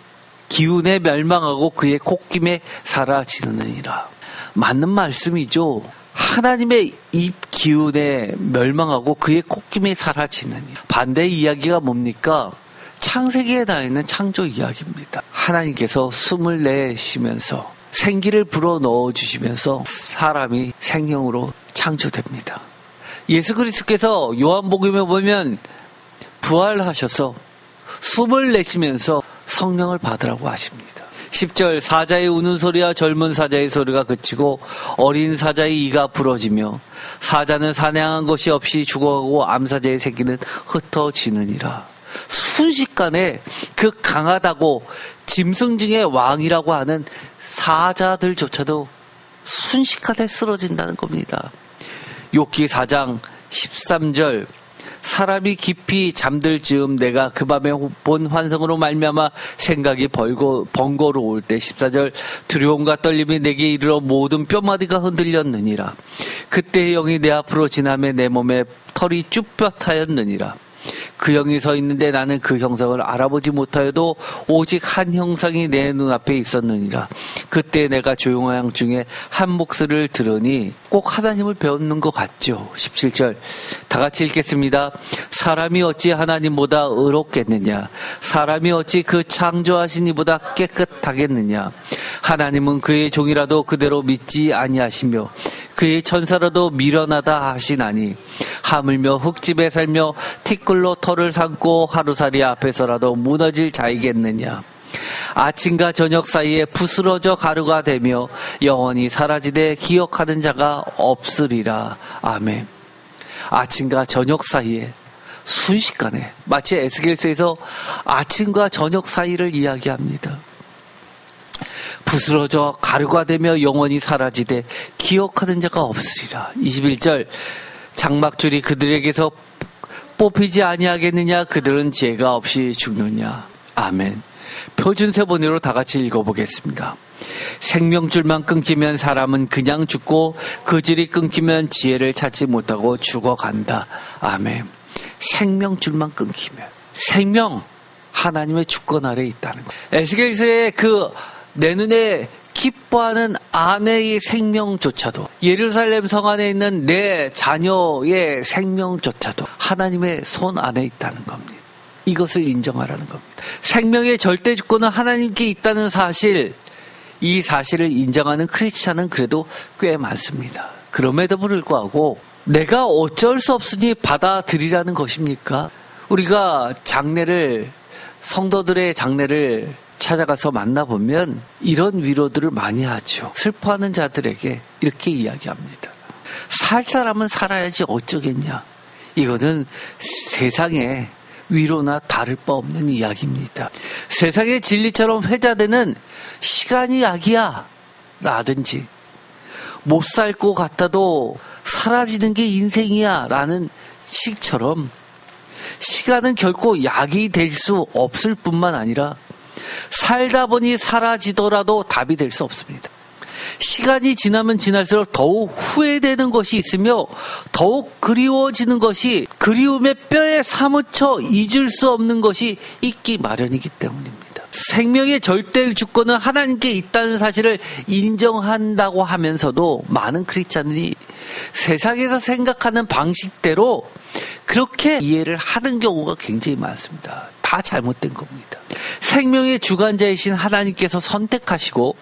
기운에 멸망하고 그의 콧김에 사라지느니라. 맞는 말씀이죠. 하나님의 입 기운에 멸망하고 그의 콧김에 사라지느니. 반대 이야기가 뭡니까? 창세기에 나와 있는 창조 이야기입니다. 하나님께서 숨을 내쉬면서 생기를 불어 넣어주시면서 사람이 생명으로 창조됩니다. 예수 그리스도께서 요한복음에 보면 부활하셔서 숨을 내쉬면서 성령을 받으라고 하십니다. 10절 사자의 우는 소리와 젊은 사자의 소리가 그치고 어린 사자의 이가 부러지며 사자는 사냥한 것이 없이 죽어가고 암사자의 새끼는 흩어지느니라. 순식간에 그 강하다고 짐승 중의 왕이라고 하는 사자들조차도 순식간에 쓰러진다는 겁니다. 욥기 4장 13절 사람이 깊이 잠들 즈음 내가 그 밤에 본 환상으로 말미암아 생각이 번거로울 때 14절 두려움과 떨림이 내게 이르러 모든 뼈마디가 흔들렸느니라. 그때 영이 내 앞으로 지나며 내 몸에 털이 쭈뼛하였느니라. 그 형이 서 있는데 나는 그 형상을 알아보지 못하여도 오직 한 형상이 내 눈앞에 있었느니라. 그때 내가 조용한 양 중에 한 목소리를 들으니 꼭 하나님을 배우는 것 같죠. 17절 다 같이 읽겠습니다. 사람이 어찌 하나님보다 의롭겠느냐. 사람이 어찌 그 창조하신 이보다 깨끗하겠느냐. 하나님은 그의 종이라도 그대로 믿지 아니하시며 그의 천사라도 미련하다 하시나니 하물며 흙집에 살며 티끌로 털을 삼고 하루살이 앞에서라도 무너질 자이겠느냐. 아침과 저녁 사이에 부스러져 가루가 되며 영원히 사라지되 기억하는 자가 없으리라. 아멘. 아침과 저녁 사이에 순식간에 마치 에스겔서에서 아침과 저녁 사이를 이야기합니다. 부스러져 가루가 되며 영원히 사라지되 기억하는 자가 없으리라. 21절 장막줄이 그들에게서 뽑히지 아니하겠느냐. 그들은 죄가 없이 죽느냐. 아멘. 표준세번호로 다 같이 읽어보겠습니다. 생명줄만 끊기면 사람은 그냥 죽고 그 줄이 끊기면 지혜를 찾지 못하고 죽어간다. 아멘. 생명줄만 끊기면 생명 하나님의 주권 아래에 있다는 것. 에스겔서의 내 눈에 기뻐하는 아내의 생명조차도 예루살렘 성 안에 있는 내 자녀의 생명조차도 하나님의 손 안에 있다는 겁니다. 이것을 인정하라는 겁니다. 생명의 절대 주권은 하나님께 있다는 사실, 이 사실을 인정하는 크리스찬은 그래도 꽤 많습니다. 그럼에도 불구하고 내가 어쩔 수 없으니 받아들이라는 것입니까? 우리가 성도들의 장례를 찾아가서 만나보면 이런 위로들을 많이 하죠. 슬퍼하는 자들에게 이렇게 이야기합니다. 살 사람은 살아야지 어쩌겠냐. 이거는 세상의 위로나 다를 바 없는 이야기입니다. 세상의 진리처럼 회자되는 시간이 약이야 라든지 못 살 것 같아도 사라지는 게 인생이야 라는 식처럼 시간은 결코 약이 될 수 없을 뿐만 아니라 살다 보니 사라지더라도 답이 될 수 없습니다. 시간이 지나면 지날수록 더욱 후회되는 것이 있으며 더욱 그리워지는 것이 그리움의 뼈에 사무쳐 잊을 수 없는 것이 있기 마련이기 때문입니다. 생명의 절대 주권은 하나님께 있다는 사실을 인정한다고 하면서도 많은 크리스찬들이 세상에서 생각하는 방식대로 그렇게 이해를 하는 경우가 굉장히 많습니다. 다 잘못된 겁니다. 생명의 주관자이신 하나님께서 선택하시고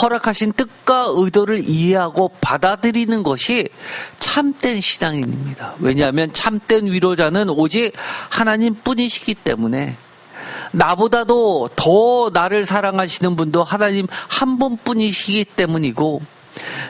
허락하신 뜻과 의도를 이해하고 받아들이는 것이 참된 신앙인입니다. 왜냐하면 참된 위로자는 오직 하나님뿐이시기 때문에 나보다도 더 나를 사랑하시는 분도 하나님 한 분뿐이시기 때문이고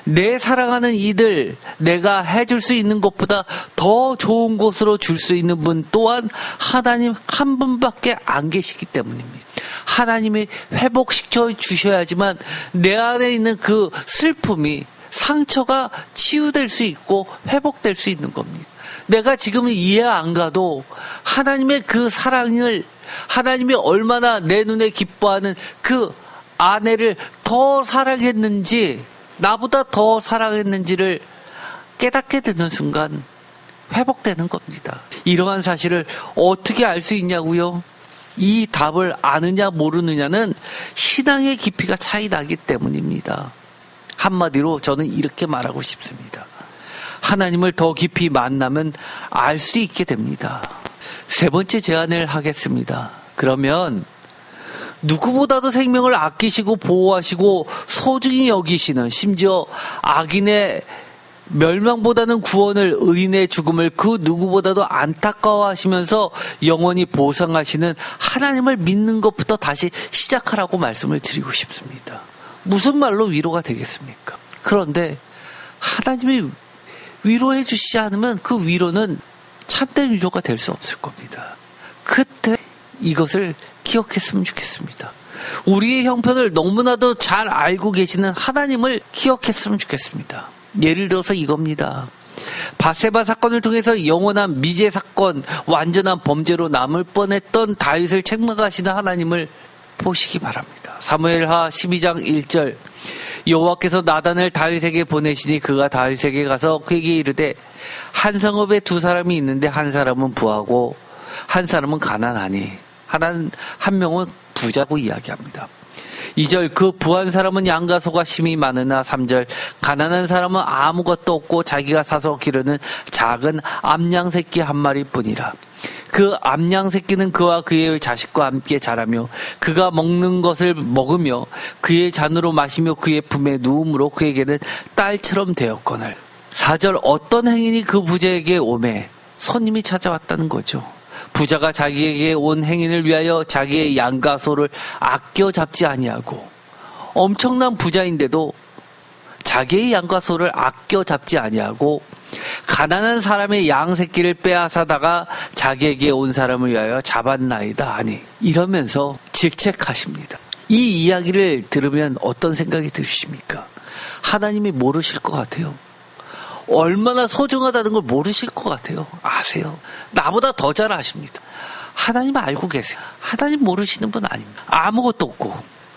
내 사랑하는 이들, 내가 해줄 수 있는 것보다 더 좋은 곳으로 줄 수 있는 분 또한 하나님 한 분밖에 안 계시기 때문입니다. 하나님이 회복시켜 주셔야지만 내 안에 있는 그 슬픔이, 상처가 치유될 수 있고 회복될 수 있는 겁니다. 내가 지금 이해 안 가도 하나님의 그 사랑을, 하나님이 얼마나 내 눈에 기뻐하는 그 아내를 더 사랑했는지, 나보다 더 사랑했는지를 깨닫게 되는 순간 회복되는 겁니다. 이러한 사실을 어떻게 알 수 있냐고요? 이 답을 아느냐 모르느냐는 신앙의 깊이가 차이 나기 때문입니다. 한마디로 저는 이렇게 말하고 싶습니다. 하나님을 더 깊이 만나면 알 수 있게 됩니다. 세 번째 제안을 하겠습니다. 그러면 누구보다도 생명을 아끼시고 보호하시고 소중히 여기시는, 심지어 악인의 멸망보다는 구원을, 의인의 죽음을 그 누구보다도 안타까워하시면서 영원히 보상하시는 하나님을 믿는 것부터 다시 시작하라고 말씀을 드리고 싶습니다. 무슨 말로 위로가 되겠습니까? 그런데 하나님이 위로해 주시지 않으면 그 위로는 참된 위로가 될 수 없을 겁니다. 그때 이것을 기억했으면 좋겠습니다. 우리의 형편을 너무나도 잘 알고 계시는 하나님을 기억했으면 좋겠습니다. 예를 들어서 이겁니다. 밧세바 사건을 통해서 영원한 미제 사건, 완전한 범죄로 남을 뻔했던 다윗을 책망하시는 하나님을 보시기 바랍니다. 사무엘하 12장 1절, 여호와께서 나단을 다윗에게 보내시니 그가 다윗에게 가서 그에게 이르되 한 성읍에 두 사람이 있는데 한 사람은 부하고 한 사람은 가난하니, 한 명은 부자고 이야기합니다. 2절, 그 부한 사람은 양과 소가 심히 많으나, 3절, 가난한 사람은 아무것도 없고 자기가 사서 기르는 작은 암양 새끼 한 마리뿐이라. 그 암양 새끼는 그와 그의 자식과 함께 자라며 그가 먹는 것을 먹으며 그의 잔으로 마시며 그의 품에 누움으로 그에게는 딸처럼 되었거늘. 4절, 어떤 행인이 그 부자에게 오매, 손님이 찾아왔다는 거죠. 부자가 자기에게 온 행인을 위하여 자기의 양과 소를 아껴 잡지 아니하고, 엄청난 부자인데도 자기의 양과 소를 아껴 잡지 아니하고 가난한 사람의 양 새끼를 빼앗아다가 자기에게 온 사람을 위하여 잡았나이다 하니, 이러면서 질책하십니다. 이 이야기를 들으면 어떤 생각이 드십니까? 하나님이 모르실 것 같아요. 얼마나 소중하다는 걸 모르실 것 같아요. 아세요? 나보다 더 잘 아십니다. 하나님 알고 계세요. 하나님 모르시는 분 아닙니다. 아무것도 없고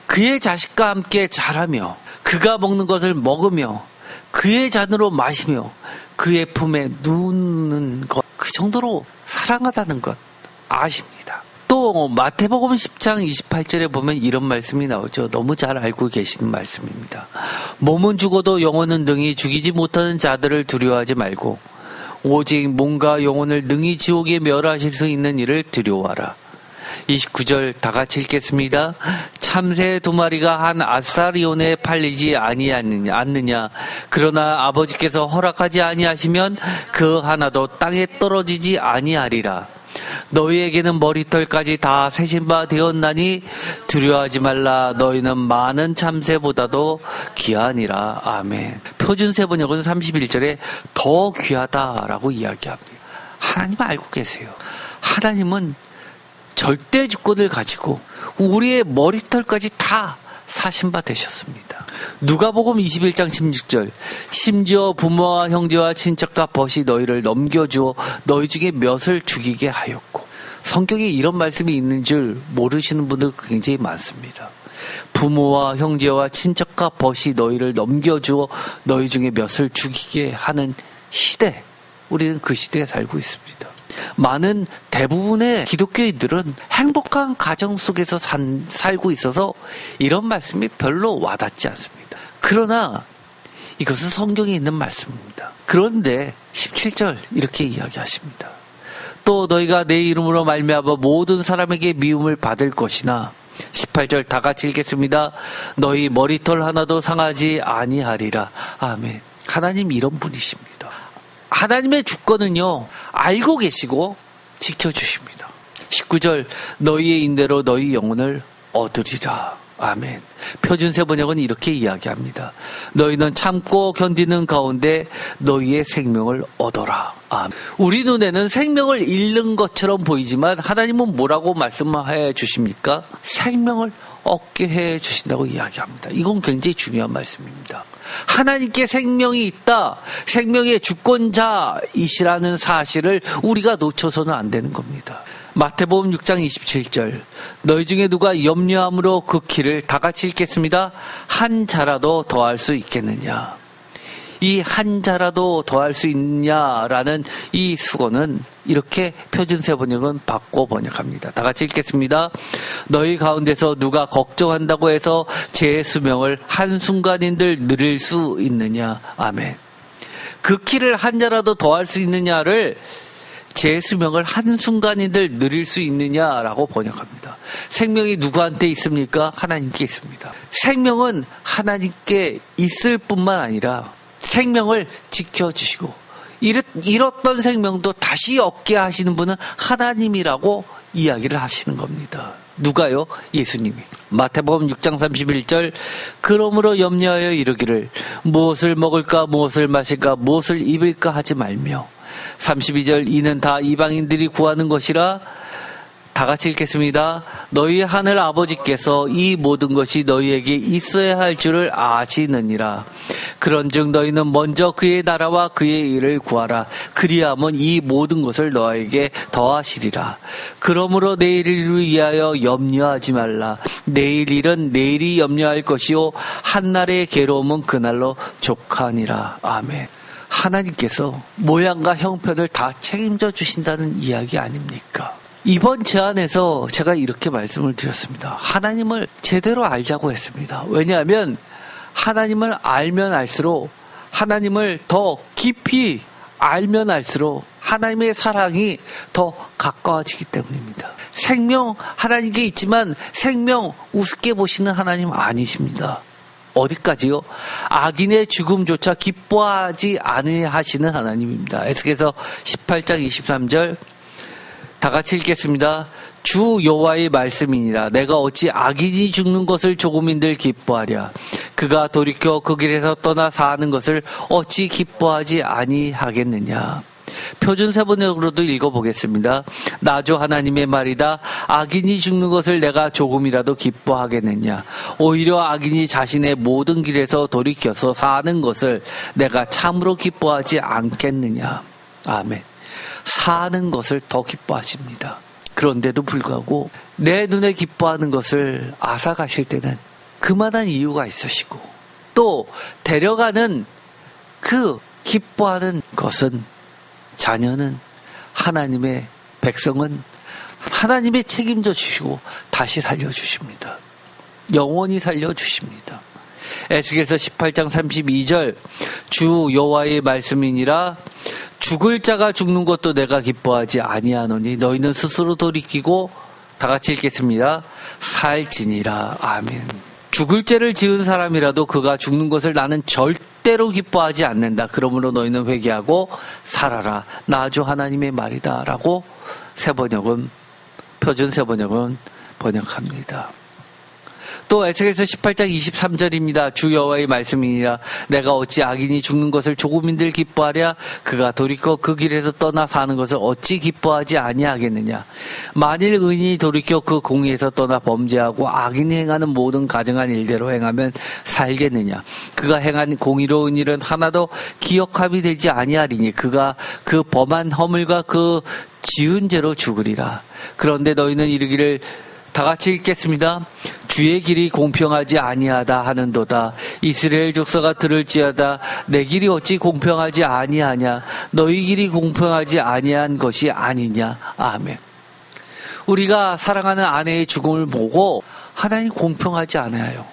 그의 자식과 함께 자라며 그가 먹는 것을 먹으며 그의 잔으로 마시며 그의 품에 누우는 것, 그 정도로 사랑하다는 것 아십니다. 또 마태복음 10장 28절에 보면 이런 말씀이 나오죠. 너무 잘 알고 계시는 말씀입니다. 몸은 죽어도 영혼은 능히 죽이지 못하는 자들을 두려워하지 말고 오직 몸과 영혼을 능히 지옥에 멸하실 수 있는 이를 두려워하라. 29절 다 같이 읽겠습니다. 참새 두 마리가 한 아사리온에 팔리지 않느냐. 그러나 아버지께서 허락하지 아니하시면 그 하나도 땅에 떨어지지 아니하리라. 너희에게는 머리털까지 다 세신 바 되었나니 두려워하지 말라. 너희는 많은 참새보다도 귀하니라. 아멘. 표준세 번역은 31절에 더 귀하다라고 이야기합니다. 하나님 알고 계세요. 하나님은 절대 주권을 가지고 우리의 머리털까지 다 사신 바 되셨습니다. 누가복음 21장 16절, 심지어 부모와 형제와 친척과 벗이 너희를 넘겨주어 너희 중에 몇을 죽이게 하였고. 성경에 이런 말씀이 있는 줄 모르시는 분들 굉장히 많습니다. 부모와 형제와 친척과 벗이 너희를 넘겨주어 너희 중에 몇을 죽이게 하는 시대, 우리는 그 시대에 살고 있습니다. 많은 대부분의 기독교인들은 행복한 가정 속에서 살고 있어서 이런 말씀이 별로 와닿지 않습니다. 그러나 이것은 성경에 있는 말씀입니다. 그런데 17절 이렇게 이야기하십니다. 또 너희가 내 이름으로 말미암아 모든 사람에게 미움을 받을 것이나, 18절 다 같이 읽겠습니다. 너희 머리털 하나도 상하지 아니하리라. 아멘. 하나님 이런 분이십니다. 하나님의 주권은요, 알고 계시고 지켜주십니다. 19절 너희의 인대로 너희 영혼을 얻으리라. 아멘. 표준세 번역은 이렇게 이야기합니다. 너희는 참고 견디는 가운데 너희의 생명을 얻어라. 아멘. 우리 눈에는 생명을 잃는 것처럼 보이지만 하나님은 뭐라고 말씀해 주십니까? 생명을 얻게 해 주신다고 이야기합니다. 이건 굉장히 중요한 말씀입니다. 하나님께 생명이 있다. 생명의 주권자이시라는 사실을 우리가 놓쳐서는 안 되는 겁니다. 마태복음 6장 27절 너희 중에 누가 염려함으로 그 길을 다 같이 읽겠습니다. 한 자라도 더할 수 있겠느냐. 이 한 자라도 더할 수 있냐라는 이 수고는 이렇게 표준세 번역은 바꿔 번역합니다. 다 같이 읽겠습니다. 너희 가운데서 누가 걱정한다고 해서 제 수명을 한순간인들 늘릴 수 있느냐. 아멘. 그 길을 한 자라도 더할 수 있느냐를 제 수명을 한순간인들 늘릴 수 있느냐라고 번역합니다. 생명이 누구한테 있습니까? 하나님께 있습니다. 생명은 하나님께 있을 뿐만 아니라 생명을 지켜주시고 잃었던 생명도 다시 얻게 하시는 분은 하나님이라고 이야기를 하시는 겁니다. 누가요? 예수님이. 마태복음 6장 31절 그러므로 염려하여 이르기를 무엇을 먹을까 무엇을 마실까 무엇을 입을까 하지 말며 32절 이는 다 이방인들이 구하는 것이라. 다 같이 읽겠습니다. 너희 하늘 아버지께서 이 모든 것이 너희에게 있어야 할 줄을 아시느니라. 그런즉 너희는 먼저 그의 나라와 그의 일을 구하라. 그리하면 이 모든 것을 너에게 더하시리라. 그러므로 내일을 위하여 염려하지 말라. 내일 일은 내일이 염려할 것이요 한날의 괴로움은 그날로 족하니라. 아멘. 하나님께서 모양과 형편을 다 책임져 주신다는 이야기 아닙니까? 이번 제안에서 제가 이렇게 말씀을 드렸습니다. 하나님을 제대로 알자고 했습니다. 왜냐하면 하나님을 알면 알수록 하나님을 더 깊이 알면 알수록 하나님의 사랑이 더 가까워지기 때문입니다. 생명 하나님께 있지만 생명 우습게 보시는 하나님 아니십니다. 어디까지요? 악인의 죽음조차 기뻐하지 아니하시는 하나님입니다. 에스겔서 18장 23절 다 같이 읽겠습니다. 주 여호와의 말씀이니라. 내가 어찌 악인이 죽는 것을 조금인들 기뻐하랴. 그가 돌이켜 그 길에서 떠나 사는 것을 어찌 기뻐하지 아니하겠느냐. 표준세 번역으로도 읽어보겠습니다. 나 주 하나님의 말이다. 악인이 죽는 것을 내가 조금이라도 기뻐하겠느냐. 오히려 악인이 자신의 모든 길에서 돌이켜서 사는 것을 내가 참으로 기뻐하지 않겠느냐. 아멘. 사는 것을 더 기뻐하십니다. 그런데도 불구하고 내 눈에 기뻐하는 것을 앗아가실 때는 그만한 이유가 있으시고 또 데려가는 그 기뻐하는 것은 자녀는 하나님의 백성은 하나님의 책임져 주시고 다시 살려주십니다. 영원히 살려주십니다. 에스겔서 18장 32절 주 여호와의 말씀이니라. 죽을 자가 죽는 것도 내가 기뻐하지 아니하노니 너희는 스스로 돌이키고 다 같이 읽겠습니다. 살지니라. 아멘. 죽을 죄를 지은 사람이라도 그가 죽는 것을 나는 절대로 기뻐하지 않는다. 그러므로 너희는 회개하고 살아라. 나 주 하나님의 말이다. 라고 새번역은 표준 새번역은 번역합니다. 또 에스겔서 18장 23절입니다. 주 여호와의 말씀이니라. 내가 어찌 악인이 죽는 것을 조금인들 기뻐하랴. 그가 돌이켜 그 길에서 떠나 사는 것을 어찌 기뻐하지 아니하겠느냐. 만일 의인이 돌이켜 그 공의에서 떠나 범죄하고 악인이 행하는 모든 가증한 일대로 행하면 살겠느냐. 그가 행한 공의로운 일은 하나도 기억함이 되지 아니하리니 그가 그 범한 허물과 그 지은 죄로 죽으리라. 그런데 너희는 이르기를 다 같이 읽겠습니다. 주의 길이 공평하지 아니하다 하는도다. 이스라엘 족속아 들을지어다. 내 길이 어찌 공평하지 아니하냐. 너희 길이 공평하지 아니한 것이 아니냐. 아멘. 우리가 사랑하는 아내의 죽음을 보고 하나님 공평하지 않아요.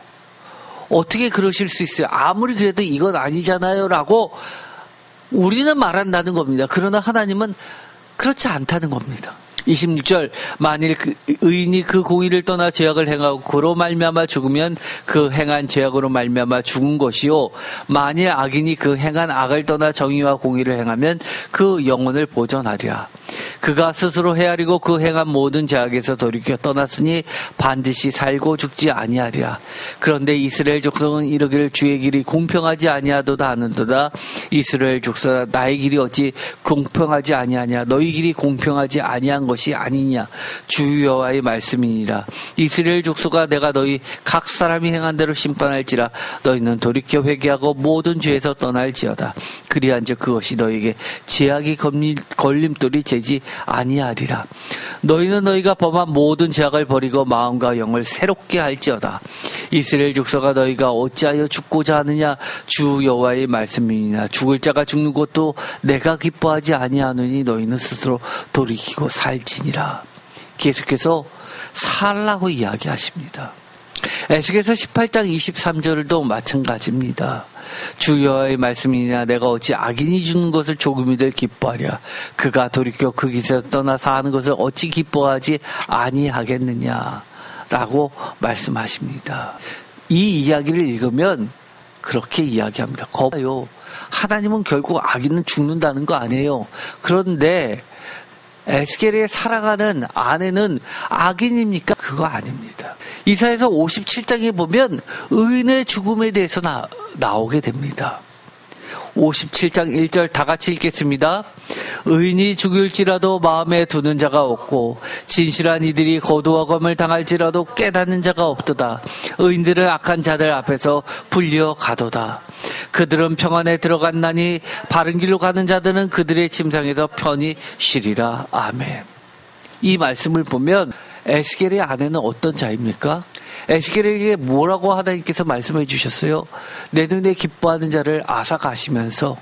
어떻게 그러실 수 있어요? 아무리 그래도 이건 아니잖아요 라고 우리는 말한다는 겁니다. 그러나 하나님은 그렇지 않다는 겁니다. 26절 만일 의인이 그 공의를 떠나 죄악을 행하고 그로 말미암아 죽으면 그 행한 죄악으로 말미암아 죽은 것이요 만일 악인이 그 행한 악을 떠나 정의와 공의를 행하면 그 영혼을 보존하리라. 그가 스스로 헤아리고 그 행한 모든 죄악에서 돌이켜 떠났으니 반드시 살고 죽지 아니하리라. 그런데 이스라엘 족속은 이르기를 주의 길이 공평하지 아니하도다 하는도다. 이스라엘 족속아 나의 길이 어찌 공평하지 아니하냐. 너희 길이 공평하지 아니한 것이 아니냐. 주 여호와의 말씀이니라. 이스라엘 족속아 내가 너희 각 사람이 행한 대로 심판할지라. 너희는 돌이켜 회개하고 모든 죄에서 떠날지어다. 그리한즉 그것이 너희에게 죄악이 걸림돌이 되지 아니하리라. 너희는 너희가 범한 모든 죄악을 버리고 마음과 영을 새롭게 할지어다. 이스라엘 족속아 너희가 어찌하여 죽고자 하느냐. 주 여호와의 말씀이니라. 죽을 자가 죽는 것도 내가 기뻐하지 아니하노니 너희는 스스로 돌이키고 살지니라. 계속해서 살라고 이야기하십니다. 에스겔서 18장 23절도 마찬가지입니다. 주 여호와의 말씀이니라. 내가 어찌 악인이 죽는 것을 조금이들 기뻐하랴. 그가 돌이켜 그 길에서 떠나 사는 것을 어찌 기뻐하지 아니하겠느냐 라고 말씀하십니다. 이 이야기를 읽으면 그렇게 이야기합니다. 거봐요. 하나님은 결국 악인은 죽는다는 거 아니에요. 그런데 에스겔에 살아가는 아내는 악인입니까? 그거 아닙니다. 이사야서 57장에 보면 의인의 죽음에 대해서 나오게 됩니다. 57장 1절 다 같이 읽겠습니다. 의인이 죽을지라도 마음에 두는 자가 없고 진실한 이들이 거두어감을 당할지라도 깨닫는 자가 없도다. 의인들은 악한 자들 앞에서 불려 가도다. 그들은 평안에 들어갔나니 바른 길로 가는 자들은 그들의 침상에서 편히 쉬리라. 아멘. 이 말씀을 보면 에스겔의 아내는 어떤 자입니까? 에스겔에게 뭐라고 하나님께서 말씀해 주셨어요? 내 눈에 기뻐하는 자를 앗아가시면서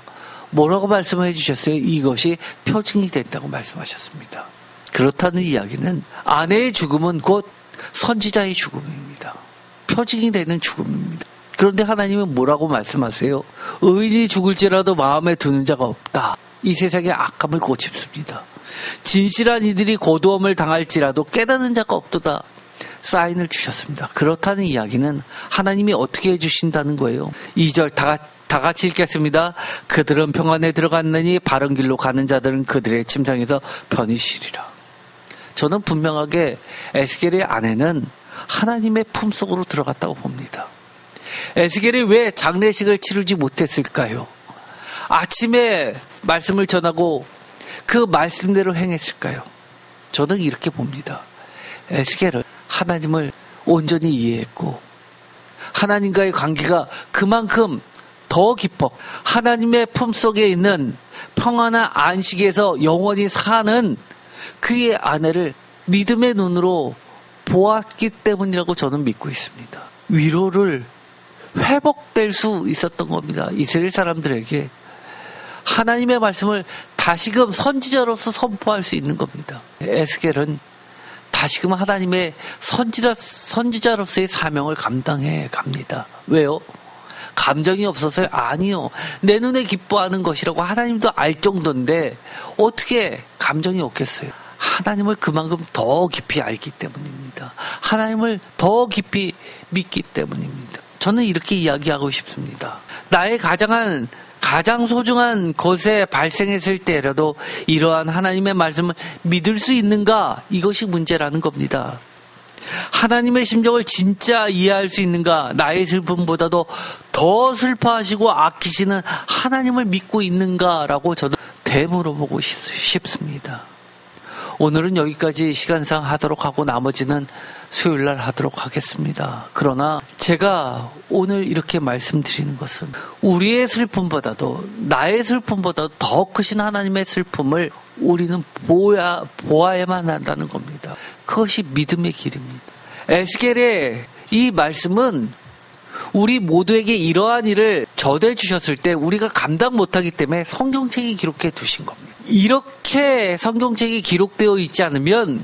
뭐라고 말씀해 주셨어요? 이것이 표징이 된다고 말씀하셨습니다. 그렇다는 이야기는 아내의 죽음은 곧 선지자의 죽음입니다. 표징이 되는 죽음입니다. 그런데 하나님은 뭐라고 말씀하세요? 의인이 죽을지라도 마음에 두는 자가 없다. 이 세상에 악함을 고집습니다. 진실한 이들이 고도함을 당할지라도 깨닫는 자가 없도다. 사인을 주셨습니다. 그렇다는 이야기는 하나님이 어떻게 해주신다는 거예요. 2절 다 같이 읽겠습니다. 그들은 평안에 들어갔느니 바른 길로 가는 자들은 그들의 침상에서 편히 쉬리라. 저는 분명하게 에스겔의 아내는 하나님의 품속으로 들어갔다고 봅니다. 에스겔이 왜 장례식을 치르지 못했을까요? 아침에 말씀을 전하고 그 말씀대로 행했을까요? 저는 이렇게 봅니다. 에스겔은 하나님을 온전히 이해했고 하나님과의 관계가 그만큼 더 깊어 하나님의 품속에 있는 평안한 안식에서 영원히 사는 그의 아내를 믿음의 눈으로 보았기 때문이라고 저는 믿고 있습니다. 위로를 회복될 수 있었던 겁니다. 이스라엘 사람들에게 하나님의 말씀을 다시금 선지자로서 선포할 수 있는 겁니다. 에스겔은 다시금 하나님의 선지자로서의 사명을 감당해 갑니다. 왜요? 감정이 없어서요? 아니요. 내 눈에 기뻐하는 것이라고 하나님도 알 정도인데 어떻게 감정이 없겠어요? 하나님을 그만큼 더 깊이 알기 때문입니다. 하나님을 더 깊이 믿기 때문입니다. 저는 이렇게 이야기하고 싶습니다. 나의 가장 소중한 것에 발생했을 때라도 이러한 하나님의 말씀을 믿을 수 있는가? 이것이 문제라는 겁니다. 하나님의 심정을 진짜 이해할 수 있는가? 나의 슬픔보다도 더 슬퍼하시고 아끼시는 하나님을 믿고 있는가라고 저는 되물어보고 싶습니다. 오늘은 여기까지 시간상 하도록 하고 나머지는 수요일날 하도록 하겠습니다. 그러나 제가 오늘 이렇게 말씀드리는 것은 우리의 슬픔보다도 나의 슬픔보다도 더 크신 하나님의 슬픔을 우리는 보아야만 한다는 겁니다. 그것이 믿음의 길입니다. 에스겔의 이 말씀은 우리 모두에게 이러한 일을 전해 주셨을 때 우리가 감당 못하기 때문에 성경책이 기록해 두신 겁니다. 이렇게 성경책이 기록되어 있지 않으면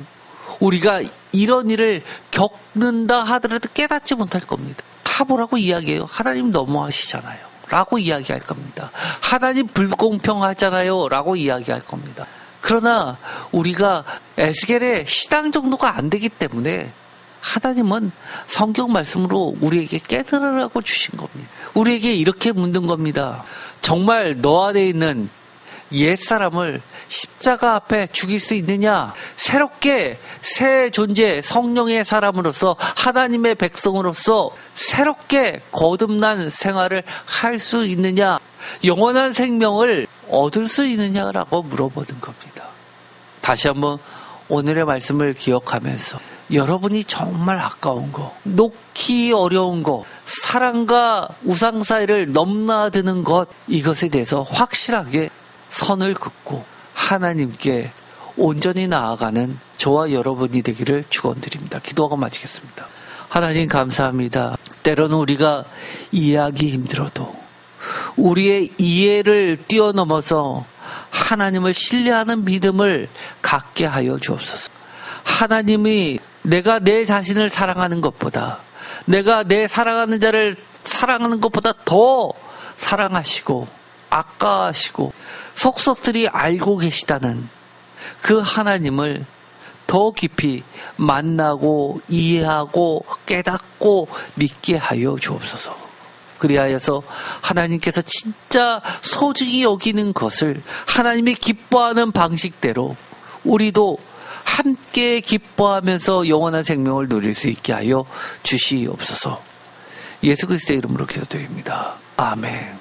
우리가 이런 일을 겪는다 하더라도 깨닫지 못할 겁니다. 타보라고 이야기해요. 하나님 너무하시잖아요 라고 이야기할 겁니다. 하나님 불공평하잖아요 라고 이야기할 겁니다. 그러나 우리가 에스겔의 시당 정도가 안 되기 때문에 하나님은 성경 말씀으로 우리에게 깨달으라고 주신 겁니다. 우리에게 이렇게 묻는 겁니다. 정말 너 안에 있는 옛사람을 십자가 앞에 죽일 수 있느냐? 새롭게 새 존재 성령의 사람으로서 하나님의 백성으로서 새롭게 거듭난 생활을 할 수 있느냐? 영원한 생명을 얻을 수 있느냐라고 물어보는 겁니다. 다시 한번 오늘의 말씀을 기억하면서 여러분이 정말 아까운 거, 놓기 어려운 거, 사랑과 우상 사이를 넘나드는 것, 이것에 대해서 확실하게 선을 긋고 하나님께 온전히 나아가는 저와 여러분이 되기를 축원드립니다. 기도하고 마치겠습니다. 하나님 감사합니다. 때로는 우리가 이해하기 힘들어도 우리의 이해를 뛰어넘어서 하나님을 신뢰하는 믿음을 갖게 하여 주옵소서. 하나님이 내가 내 자신을 사랑하는 것보다, 내가 내 사랑하는 자를 사랑하는 것보다 더 사랑하시고 아까워하시고 속속들이 알고 계시다는 그 하나님을 더 깊이 만나고 이해하고 깨닫고 믿게 하여 주옵소서. 그리하여서 하나님께서 진짜 소중히 여기는 것을 하나님이 기뻐하는 방식대로 우리도 함께 기뻐하면서 영원한 생명을 누릴 수 있게 하여 주시옵소서. 예수 그리스도의 이름으로 기도드립니다. 아멘.